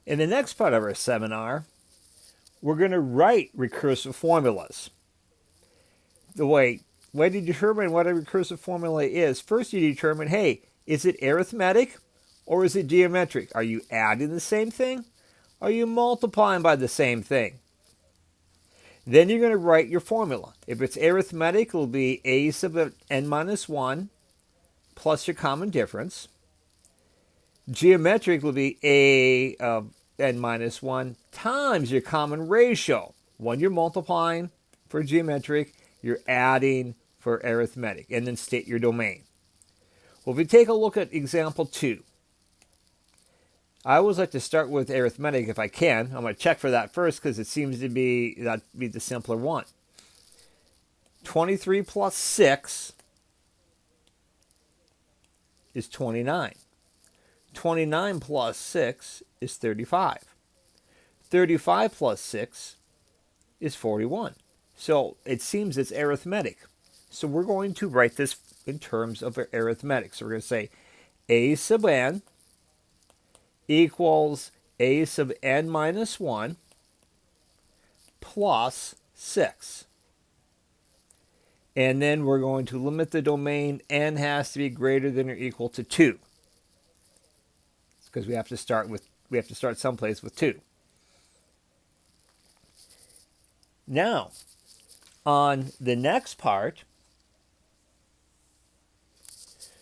In the next part of our seminar, we're going to write recursive formulas. The way to determine what a recursive formula is, first you determine, hey, is it arithmetic or is it geometric? Are you adding the same thing? Are you multiplying by the same thing? Then you're going to write your formula. If it's arithmetic, it'll be a sub n minus 1 plus your common difference. Geometric will be a of n minus 1 times your common ratio. When you're multiplying for geometric, you're adding for arithmetic, and then state your domain. Well, if we take a look at example 2, I always like to start with arithmetic if I can. I'm going to check for that first because it seems to be the simpler one. 23 plus 6 is 29. 29 plus 6 is 35. 35 plus 6 is 41. So it seems it's arithmetic. So we're going to write this in terms of arithmetic. So we're going to say a sub n equals a sub n minus 1 plus 6. And then we're going to limit the domain. N has to be greater than or equal to 2. Because we have to start someplace with 2. Now, on the next part,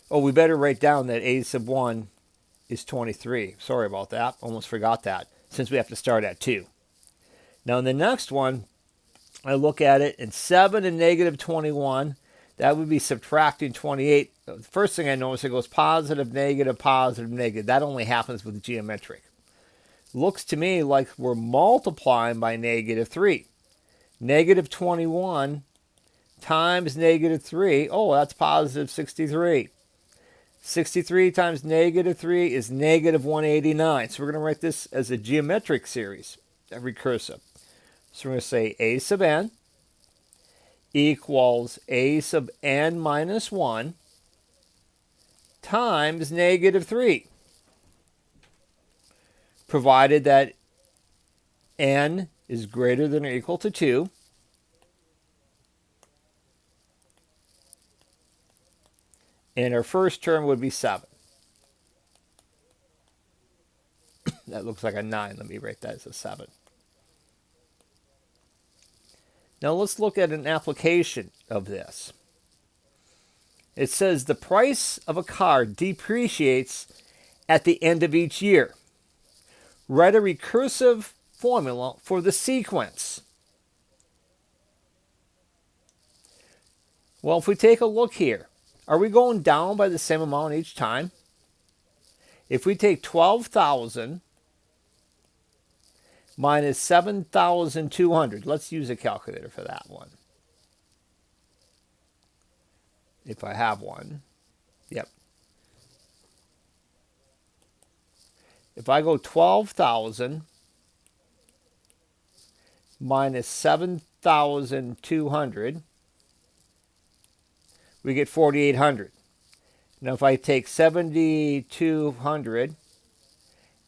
we better write down that a sub 1 is 23. Sorry about that. Almost forgot that, since we have to start at 2. Now, in the next one, I look at it, and 7 and negative 21, that would be subtracting 28. The first thing I notice, it goes positive, negative, positive, negative. That only happens with geometric. Looks to me like we're multiplying by negative 3. Negative 21 times negative 3, that's positive 63. 63 times negative 3 is negative 189. So we're going to write this as a geometric series, a recursive. So we're going to say a sub n equals a sub n minus 1 times negative 3, provided that n is greater than or equal to 2. And our first term would be 7. That looks like a 9. Let me write that as a 7. Now let's look at an application of this. It says the price of a car depreciates at the end of each year. Write a recursive formula for the sequence. Well, if we take a look here, are we going down by the same amount each time? If we take 12,000 minus 7,200, let's use a calculator for that one. If I have one. Yep. If I go 12,000 minus 7,200, we get 4,800. Now if I take 7,200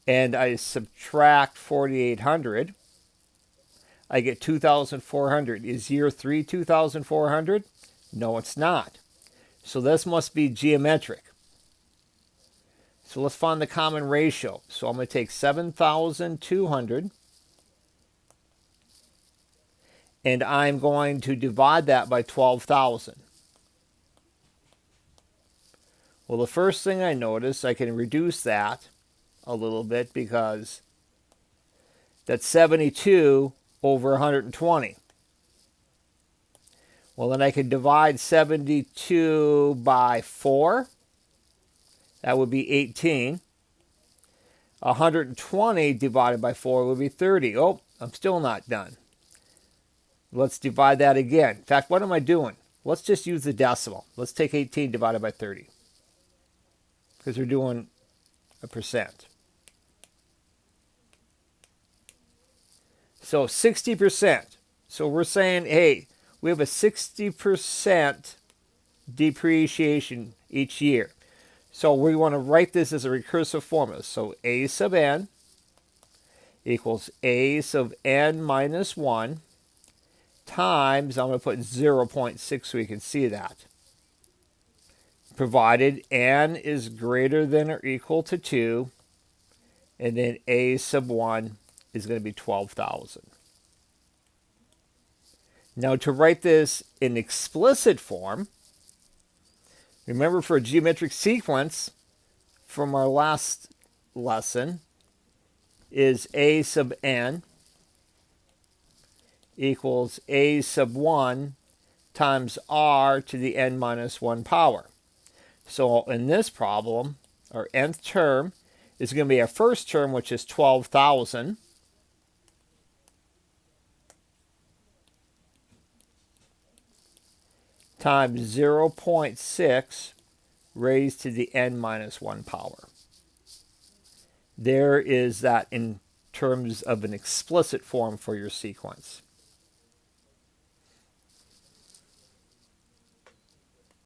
and I subtract 4,800, I get 2,400. Is year 3 2,400? No, it's not. So this must be geometric. So let's find the common ratio. So I'm going to take 7,200 and I'm going to divide that by 12,000. Well, the first thing I notice, I can reduce that a little bit because that's 72 over 120. Well, then I can divide 72 by 4. That would be 18. 120 divided by 4 would be 30. Oh, I'm still not done. Let's divide that again. In fact, what am I doing? Let's just use the decimal. Let's take 18 divided by 30. Because we're doing a percent. So 60%. So we're saying, hey, we have a 60% depreciation each year. So we want to write this as a recursive formula. So a sub n equals a sub n minus 1 times, I'm going to put 0.6 so we can see that, provided n is greater than or equal to 2, and then a sub 1 is going to be 12,000. Now to write this in explicit form, remember for a geometric sequence from our last lesson is a sub n equals a sub 1 times r to the n minus 1 power. So in this problem, our nth term is going to be our first term, which is 12,000, times 0.6 raised to the n minus 1 power. There is that in terms of an explicit form for your sequence.